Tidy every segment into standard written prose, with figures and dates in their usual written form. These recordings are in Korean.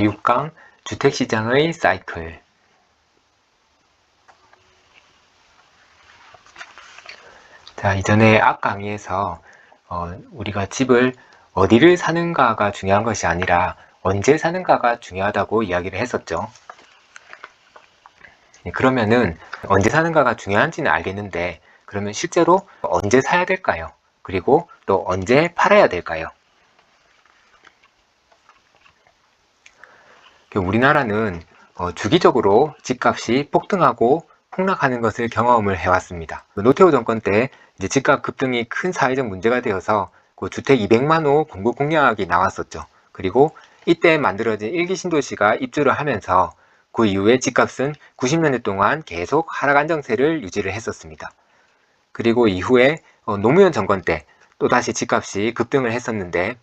제6강 주택시장의 사이클. 자, 이전에 앞 강의에서 우리가 집을 어디를 사는가가 중요한 것이 아니라 언제 사는가가 중요하다고 이야기를 했었죠. 그러면은 언제 사는가가 중요한지는 알겠는데, 그러면 실제로 언제 사야 될까요? 그리고 또 언제 팔아야 될까요? 우리나라는 주기적으로 집값이 폭등하고 폭락하는 것을 경험을 해왔습니다. 노태우 정권 때 이제 집값 급등이 큰 사회적 문제가 되어서 그 주택 200만 호 공급 공약이 나왔었죠. 그리고 이때 만들어진 일기 신도시가 입주를 하면서 그 이후에 집값은 90년대 동안 계속 하락 안정세를 유지를 했었습니다. 그리고 이후에 노무현 정권 때 또다시 집값이 급등을 했었는데,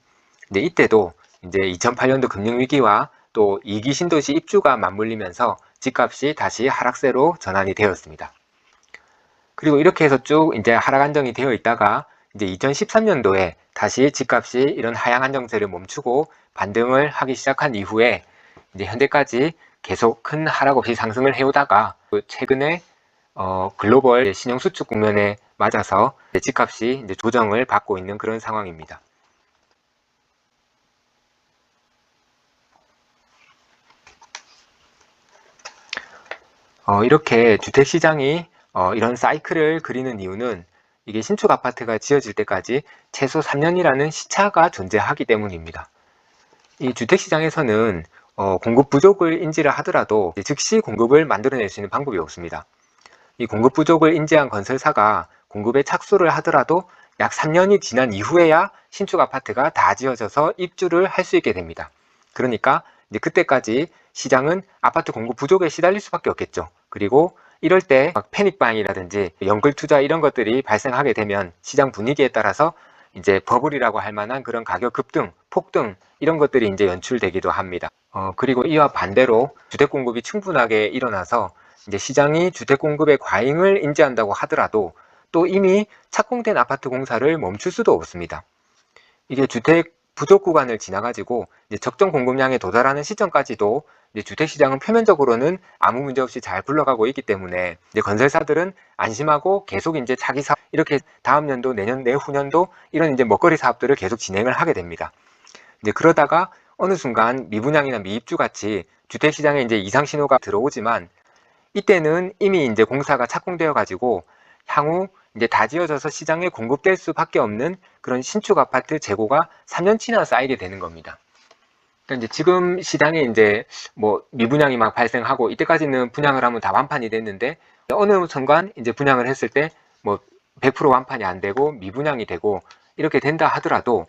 이제 이때도 이제 2008년도 금융위기와 또 2기 신도시 입주가 맞물리면서 집값이 다시 하락세로 전환이 되었습니다. 그리고 이렇게 해서 쭉 이제 하락 안정이 되어 있다가 이제 2013년도에 다시 집값이 이런 하향 안정세를 멈추고 반등을 하기 시작한 이후에 이제 현재까지 계속 큰 하락 없이 상승을 해오다가 최근에 글로벌 신용 수축 국면에 맞아서 집값이 이제 조정을 받고 있는 그런 상황입니다. 이렇게 주택시장이 이런 사이클을 그리는 이유는 이게 신축 아파트가 지어질 때까지 최소 3년이라는 시차가 존재하기 때문입니다. 이 주택시장에서는 공급 부족을 인지를 하더라도 즉시 공급을 만들어낼 수 있는 방법이 없습니다. 이 공급 부족을 인지한 건설사가 공급에 착수를 하더라도 약 3년이 지난 이후에야 신축 아파트가 다 지어져서 입주를 할 수 있게 됩니다. 그러니까 이제 그때까지 시장은 아파트 공급 부족에 시달릴 수밖에 없겠죠. 그리고 이럴 때 패닉바잉이라든지 연끌 투자 이런 것들이 발생하게 되면 시장 분위기에 따라서 이제 버블이라고 할 만한 그런 가격 급등, 폭등 이런 것들이 이제 연출되기도 합니다. 그리고 이와 반대로 주택 공급이 충분하게 일어나서 이제 시장이 주택 공급의 과잉을 인지한다고 하더라도 또 이미 착공된 아파트 공사를 멈출 수도 없습니다. 이게 주택 부족 구간을 지나가지고 이제 적정 공급량에 도달하는 시점까지도 이제 주택시장은 표면적으로는 아무 문제 없이 잘 굴러가고 있기 때문에 이제 건설사들은 안심하고 계속 이제 자기 사업 이렇게 다음 년도, 내년, 내후년도 이런 이제 먹거리 사업들을 계속 진행을 하게 됩니다. 이제 그러다가 어느 순간 미분양이나 미입주 같이 주택시장에 이제 이상 신호가 들어오지만 이때는 이미 이제 공사가 착공되어 가지고 향후 이제 다 지어져서 시장에 공급될 수밖에 없는 그런 신축 아파트 재고가 3년치나 쌓이게 되는 겁니다. 그러니까 이제 지금 시장에 이제 뭐 미분양이 막 발생하고 이때까지는 분양을 하면 다 완판이 됐는데 어느 순간 이제 분양을 했을 때 뭐 100% 완판이 안 되고 미분양이 되고 이렇게 된다 하더라도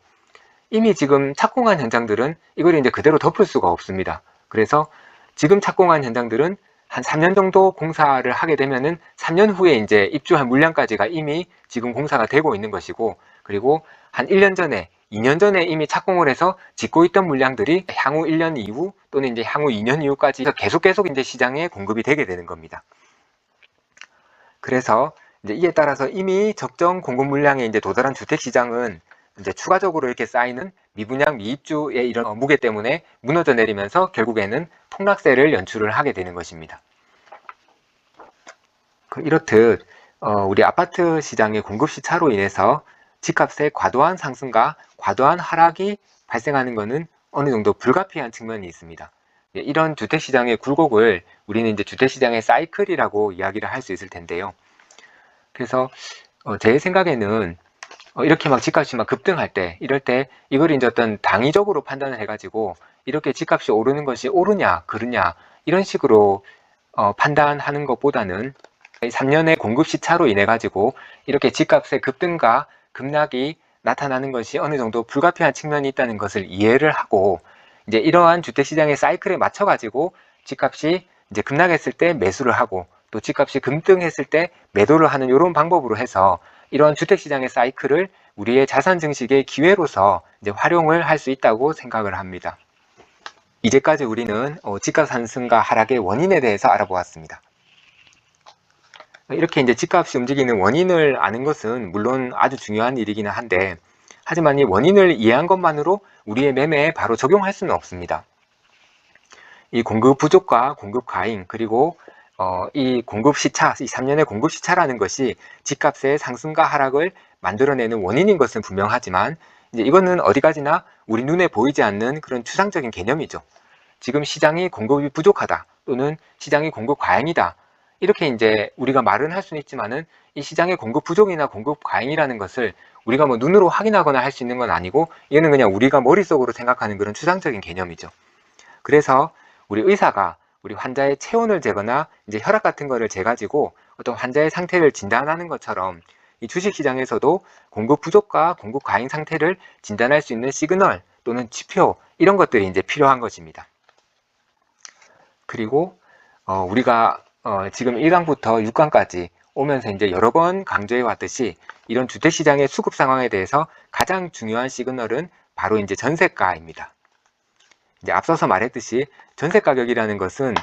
이미 지금 착공한 현장들은 이걸 이제 그대로 덮을 수가 없습니다. 그래서 지금 착공한 현장들은 한 3년 정도 공사를 하게 되면은 3년 후에 이제 입주할 물량까지가 이미 지금 공사가 되고 있는 것이고, 그리고 한 1년 전에 2년 전에 이미 착공을 해서 짓고 있던 물량들이 향후 1년 이후 또는 이제 향후 2년 이후까지 계속 이제 시장에 공급이 되게 되는 겁니다. 그래서 이제 이에 따라서 이미 적정 공급 물량에 이제 도달한 주택 시장은 이제 추가적으로 이렇게 쌓이는 미분양 미입주의 이런 무게 때문에 무너져 내리면서 결국에는 폭락세를 연출을 하게 되는 것입니다. 이렇듯 우리 아파트 시장의 공급 시차로 인해서 집값의 과도한 상승과 과도한 하락이 발생하는 것은 어느 정도 불가피한 측면이 있습니다. 이런 주택시장의 굴곡을 우리는 이제 주택시장의 사이클이라고 이야기를 할 수 있을 텐데요. 그래서 제 생각에는 이렇게 막 집값이 막 급등할 때, 이럴 때 이걸 이제 어떤 당위적으로 판단을 해가지고 이렇게 집값이 오르는 것이 옳으냐, 그르냐 이런 식으로 판단하는 것보다는 3년의 공급 시차로 인해 가지고 이렇게 집값의 급등과 급락이 나타나는 것이 어느 정도 불가피한 측면이 있다는 것을 이해를 하고 이제 이러한 주택시장의 사이클에 맞춰 가지고 집값이 이제 급락했을 때 매수를 하고 또 집값이 급등했을 때 매도를 하는 이런 방법으로 해서 이런 주택시장의 사이클을 우리의 자산 증식의 기회로서 이제 활용을 할 수 있다고 생각을 합니다. 이제까지 우리는 집값 상승과 하락의 원인에 대해서 알아보았습니다. 이렇게 이제 집값이 움직이는 원인을 아는 것은 물론 아주 중요한 일이기는 한데, 하지만 이 원인을 이해한 것만으로 우리의 매매에 바로 적용할 수는 없습니다. 이 공급 부족과 공급 과잉, 그리고 이 공급 시차, 이 3년의 공급 시차라는 것이 집값의 상승과 하락을 만들어내는 원인인 것은 분명하지만, 이제 이거는 어디까지나 우리 눈에 보이지 않는 그런 추상적인 개념이죠. 지금 시장이 공급이 부족하다, 또는 시장이 공급 과잉이다, 이렇게 이제 우리가 말은 할 수는 있지만은, 이 시장의 공급 부족이나 공급 과잉이라는 것을 우리가 뭐 눈으로 확인하거나 할 수 있는 건 아니고, 이거는 그냥 우리가 머릿속으로 생각하는 그런 추상적인 개념이죠. 그래서 우리 의사가 우리 환자의 체온을 재거나 이제 혈압 같은 거를 재가지고 어떤 환자의 상태를 진단하는 것처럼, 이 주식시장에서도 공급 부족과 공급 과잉 상태를 진단할 수 있는 시그널 또는 지표, 이런 것들이 이제 필요한 것입니다. 그리고 우리가 지금 1강부터 6강까지 오면서 이제 여러 번 강조해 왔듯이, 이런 주택시장의 수급 상황에 대해서 가장 중요한 시그널은 바로 이제 전세가입니다. 이제 앞서서 말했듯이 전세 가격이라는 것은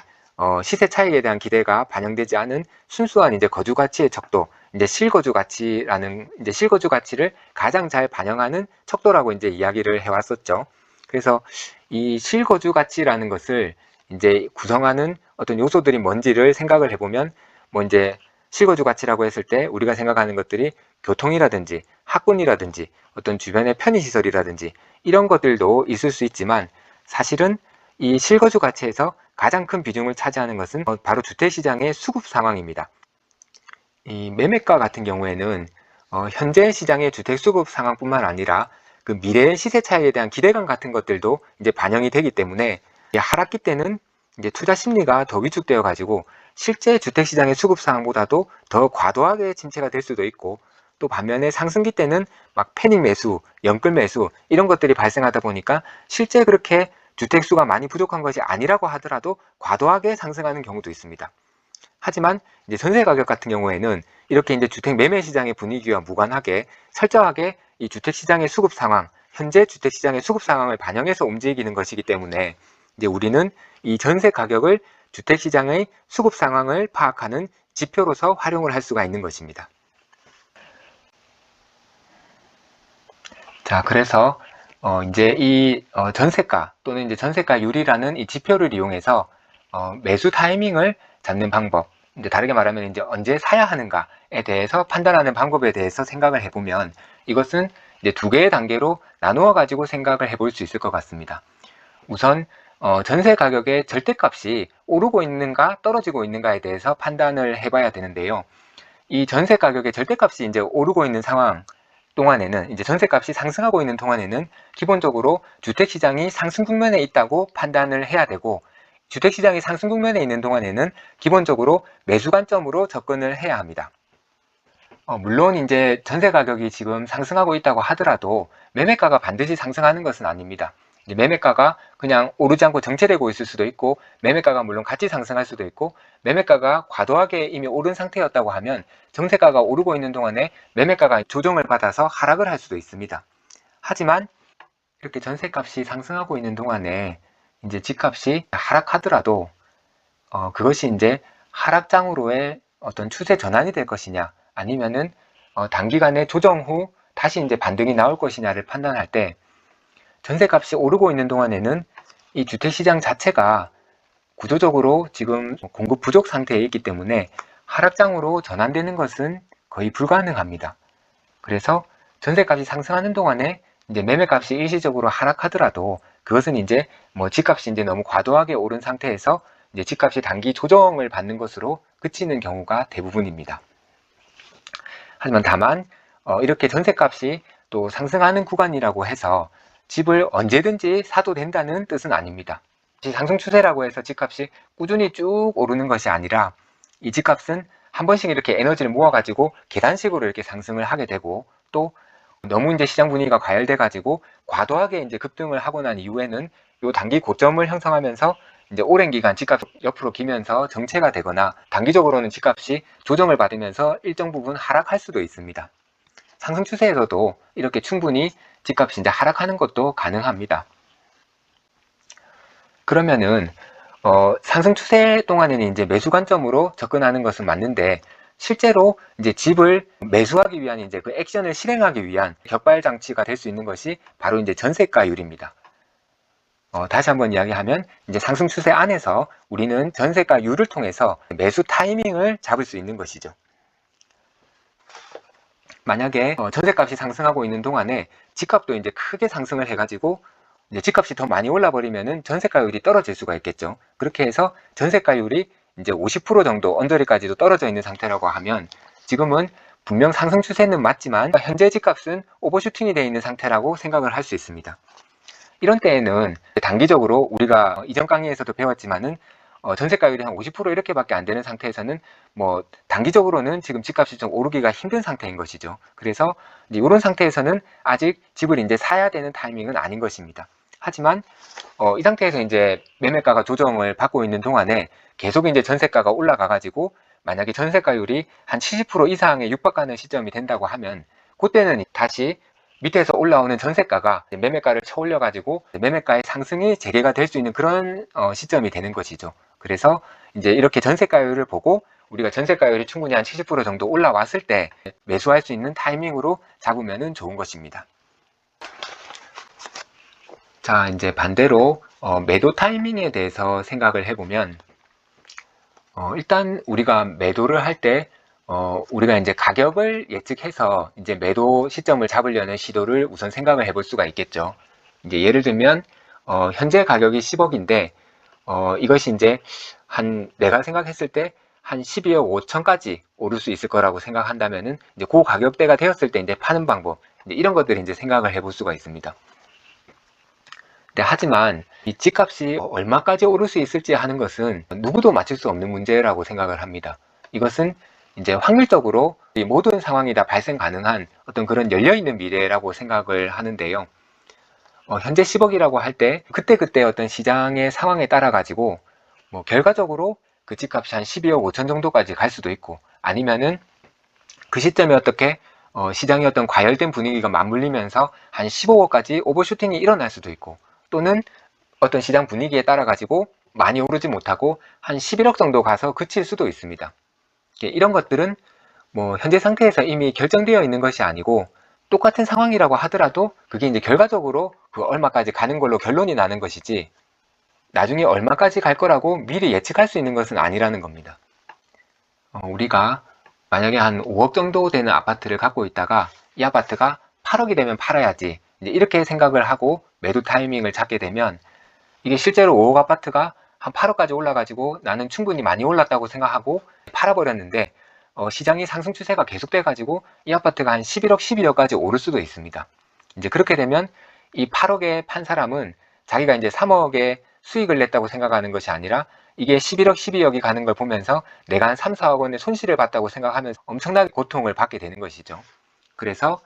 시세 차익에 대한 기대가 반영되지 않은 순수한 이제 거주 가치의 척도, 이제 실거주 가치라는, 이제 실거주 가치를 가장 잘 반영하는 척도라고 이제 이야기를 해왔었죠. 그래서 이 실거주 가치라는 것을 이제 구성하는 어떤 요소들이 뭔지를 생각을 해보면, 뭐 이제 실거주 가치라고 했을 때 우리가 생각하는 것들이 교통이라든지 학군이라든지 어떤 주변의 편의시설이라든지 이런 것들도 있을 수 있지만, 사실은 이 실거주 가치에서 가장 큰 비중을 차지하는 것은 바로 주택시장의 수급 상황입니다. 이 매매가 같은 경우에는 현재 시장의 주택 수급 상황뿐만 아니라 그 미래의 시세 차익에 대한 기대감 같은 것들도 이제 반영이 되기 때문에, 하락기 때는 이제 투자 심리가 더 위축되어 가지고 실제 주택시장의 수급 상황보다도 더 과도하게 침체가 될 수도 있고, 또 반면에 상승기 때는 막 패닉 매수, 영끌 매수 이런 것들이 발생하다 보니까 실제 그렇게 주택수가 많이 부족한 것이 아니라고 하더라도 과도하게 상승하는 경우도 있습니다. 하지만 이제 전세 가격 같은 경우에는 이렇게 이제 주택 매매 시장의 분위기와 무관하게 철저하게 이 주택 시장의 수급 상황, 현재 주택 시장의 수급 상황을 반영해서 움직이는 것이기 때문에, 이제 우리는 이 전세 가격을 주택 시장의 수급 상황을 파악하는 지표로서 활용을 할 수가 있는 것입니다. 자, 그래서 이제 이 전세가 또는 이제 전세가율이라는 이 지표를 이용해서 매수 타이밍을 잡는 방법, 이제 다르게 말하면 이제 언제 사야 하는가에 대해서 판단하는 방법에 대해서 생각을 해보면, 이것은 이제 두 개의 단계로 나누어 가지고 생각을 해볼 수 있을 것 같습니다. 우선 전세 가격의 절대값이 오르고 있는가 떨어지고 있는가에 대해서 판단을 해봐야 되는데요. 이 전세 가격의 절대값이 이제 오르고 있는 상황 동안에는, 이제 전세값이 상승하고 있는 동안에는 기본적으로 주택시장이 상승 국면에 있다고 판단을 해야 되고, 주택시장이 상승 국면에 있는 동안에는 기본적으로 매수 관점으로 접근을 해야 합니다. 물론 이제 전세 가격이 지금 상승하고 있다고 하더라도 매매가가 반드시 상승하는 것은 아닙니다. 이제 매매가가 그냥 오르지 않고 정체되고 있을 수도 있고, 매매가가 물론 같이 상승할 수도 있고, 매매가가 과도하게 이미 오른 상태였다고 하면 전세가가 오르고 있는 동안에 매매가가 조정을 받아서 하락을 할 수도 있습니다. 하지만 이렇게 전세값이 상승하고 있는 동안에 이제 집값이 하락하더라도 그것이 이제 하락장으로의 어떤 추세 전환이 될 것이냐, 아니면은 단기간에 조정 후 다시 이제 반등이 나올 것이냐를 판단할 때, 전세값이 오르고 있는 동안에는 이 주택시장 자체가 구조적으로 지금 공급 부족 상태에 있기 때문에 하락장으로 전환되는 것은 거의 불가능합니다. 그래서 전세값이 상승하는 동안에 이제 매매값이 일시적으로 하락하더라도 그것은 이제 뭐 집값이 이제 너무 과도하게 오른 상태에서 이제 집값이 단기 조정을 받는 것으로 그치는 경우가 대부분입니다. 하지만 다만 이렇게 전세값이 또 상승하는 구간이라고 해서 집을 언제든지 사도 된다는 뜻은 아닙니다. 상승 추세라고 해서 집값이 꾸준히 쭉 오르는 것이 아니라, 이 집값은 한 번씩 이렇게 에너지를 모아가지고 계단식으로 이렇게 상승을 하게 되고, 또 너무 이제 시장 분위기가 과열돼 가지고 과도하게 이제 급등을 하고 난 이후에는 요 단기 고점을 형성하면서 이제 오랜 기간 집값이 옆으로 기면서 정체가 되거나, 단기적으로는 집값이 조정을 받으면서 일정 부분 하락할 수도 있습니다. 상승 추세에서도 이렇게 충분히 집값이 이제 하락하는 것도 가능합니다. 그러면은 상승 추세 동안에는 이제 매수 관점으로 접근하는 것은 맞는데, 실제로 이제 집을 매수하기 위한 이제 그 액션을 실행하기 위한 격발 장치가 될 수 있는 것이 바로 이제 전세가율입니다. 다시 한번 이야기하면 이제 상승 추세 안에서 우리는 전세가율을 통해서 매수 타이밍을 잡을 수 있는 것이죠. 만약에 전세값이 상승하고 있는 동안에 집값도 이제 크게 상승을 해가지고 이제 집값이 더 많이 올라 버리면은 전세가율이 떨어질 수가 있겠죠. 그렇게 해서 전세가율이 이제 50% 정도 언저리까지도 떨어져 있는 상태라고 하면 지금은 분명 상승 추세는 맞지만 현재 집값은 오버슈팅이 되어 있는 상태라고 생각을 할 수 있습니다. 이런 때에는 단기적으로 우리가 이전 강의에서도 배웠지만은 전세가율이 한 50% 이렇게밖에 안 되는 상태에서는 뭐 단기적으로는 지금 집값이 좀 오르기가 힘든 상태인 것이죠. 그래서 이런 상태에서는 아직 집을 이제 사야 되는 타이밍은 아닌 것입니다. 하지만 이 상태에서 이제 매매가가 조정을 받고 있는 동안에 계속 이제 전세가가 올라가 가지고 만약에 전세가율이 한 70% 이상에 육박하는 시점이 된다고 하면 그때는 다시 밑에서 올라오는 전세가가 매매가를 쳐올려 가지고 매매가의 상승이 재개가 될 수 있는 그런 시점이 되는 것이죠. 그래서 이제 이렇게 전세가율을 보고 우리가 전세가율이 충분히 한 70% 정도 올라왔을 때 매수할 수 있는 타이밍으로 잡으면 좋은 것입니다. 자, 이제 반대로 매도 타이밍에 대해서 생각을 해보면 일단 우리가 매도를 할 때 우리가 이제 가격을 예측해서 이제 매도 시점을 잡으려는 시도를 우선 생각을 해볼 수가 있겠죠. 이제 예를 들면 현재 가격이 10억인데 이것이 이제 내가 생각했을 때 한 12억 5천까지 오를 수 있을 거라고 생각한다면은 이제 그 가격대가 되었을 때 이제 파는 방법 이제 이런 것들을 이제 생각을 해볼 수가 있습니다. 네, 하지만 이 집값이 얼마까지 오를 수 있을지 하는 것은 누구도 맞출 수 없는 문제라고 생각을 합니다. 이것은 이제 확률적으로 이 모든 상황이 다 발생 가능한 어떤 그런 열려있는 미래라고 생각을 하는데요. 현재 10억이라고 할 때 그때그때 어떤 시장의 상황에 따라 가지고 뭐 결과적으로 그 집값이 한 12억 5천 정도까지 갈 수도 있고 아니면은 그 시점에 어떻게 시장의 어떤 과열된 분위기가 맞물리면서 한 15억까지 오버슈팅이 일어날 수도 있고 또는 어떤 시장 분위기에 따라 가지고 많이 오르지 못하고 한 11억 정도 가서 그칠 수도 있습니다. 이런 것들은 뭐 현재 상태에서 이미 결정되어 있는 것이 아니고 똑같은 상황이라고 하더라도 그게 이제 결과적으로 그 얼마까지 가는 걸로 결론이 나는 것이지 나중에 얼마까지 갈 거라고 미리 예측할 수 있는 것은 아니라는 겁니다. 우리가 만약에 한 5억 정도 되는 아파트를 갖고 있다가 이 아파트가 8억이 되면 팔아야지 이제 이렇게 생각을 하고 매도 타이밍을 잡게 되면 이게 실제로 5억 아파트가 한 8억까지 올라가지고 나는 충분히 많이 올랐다고 생각하고 팔아버렸는데 시장이 상승 추세가 계속돼 가지고 이 아파트가 한 11억 12억까지 오를 수도 있습니다. 이제 그렇게 되면 이 8억에 판 사람은 자기가 이제 3억의 수익을 냈다고 생각하는 것이 아니라 이게 11억 12억이 가는 걸 보면서 내가 한 3, 4억 원의 손실을 봤다고 생각하면서 엄청나게 고통을 받게 되는 것이죠. 그래서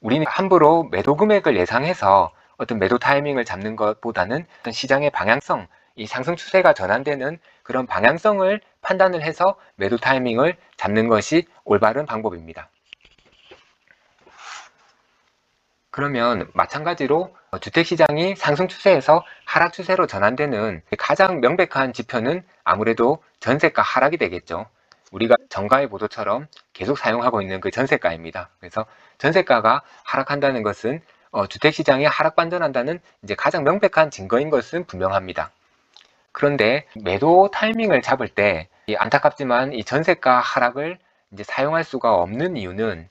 우리는 함부로 매도 금액을 예상해서 어떤 매도 타이밍을 잡는 것보다는 어떤 시장의 방향성, 이 상승 추세가 전환되는 그런 방향성을 판단을 해서 매도 타이밍을 잡는 것이 올바른 방법입니다. 그러면 마찬가지로 주택시장이 상승 추세에서 하락 추세로 전환되는 가장 명백한 지표는 아무래도 전세가 하락이 되겠죠. 우리가 정가의 보도처럼 계속 사용하고 있는 그 전세가입니다. 그래서 전세가가 하락한다는 것은 주택시장이 하락 반전한다는 이제 가장 명백한 증거인 것은 분명합니다. 그런데 매도 타이밍을 잡을 때 안타깝지만 이 전세가 하락을 이제 사용할 수가 없는 이유는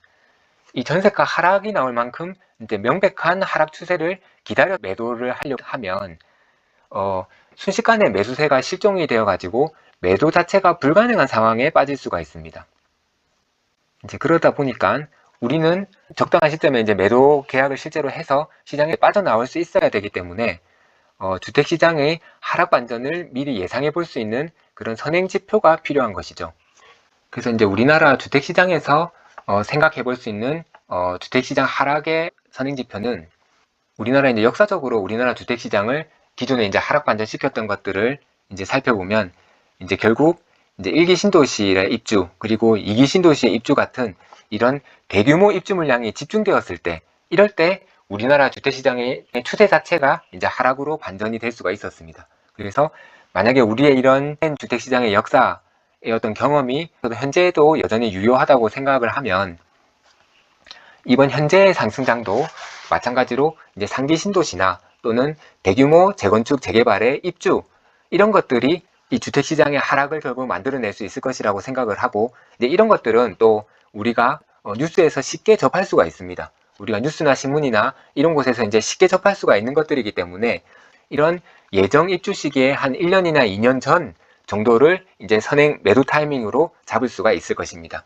이 전세가 하락이 나올 만큼 이제 명백한 하락 추세를 기다려 매도를 하려고 하면 순식간에 매수세가 실종이 되어 가지고 매도 자체가 불가능한 상황에 빠질 수가 있습니다. 이제 그러다 보니까 우리는 적당한 시점에 이제 매도 계약을 실제로 해서 시장에 빠져나올 수 있어야 되기 때문에 주택시장의 하락 반전을 미리 예상해 볼 수 있는 그런 선행 지표가 필요한 것이죠. 그래서 이제 우리나라 주택시장에서 생각해 볼 수 있는 주택시장 하락의 선행 지표는 우리나라 이제 역사적으로 우리나라 주택시장을 기존에 이제 하락 반전시켰던 것들을 이제 살펴보면 이제 결국 이제 1기 신도시의 입주 그리고 2기 신도시의 입주 같은 이런 대규모 입주 물량이 집중되었을 때 이럴 때 우리나라 주택시장의 추세 자체가 이제 하락으로 반전이 될 수가 있었습니다. 그래서 만약에 우리의 이런 주택시장의 역사의 어떤 경험이 현재도 여전히 유효하다고 생각을 하면 이번 현재의 상승장도 마찬가지로 이제 상기 신도시나 또는 대규모 재건축 재개발의 입주, 이런 것들이 이 주택시장의 하락을 결국 만들어낼 수 있을 것이라고 생각을 하고, 이제 이런 것들은 또 우리가 뉴스에서 쉽게 접할 수가 있습니다. 우리가 뉴스나 신문이나 이런 곳에서 이제 쉽게 접할 수가 있는 것들이기 때문에 이런 예정 입주 시기에 한 1년이나 2년 전 정도를 이제 선행 매도 타이밍으로 잡을 수가 있을 것입니다.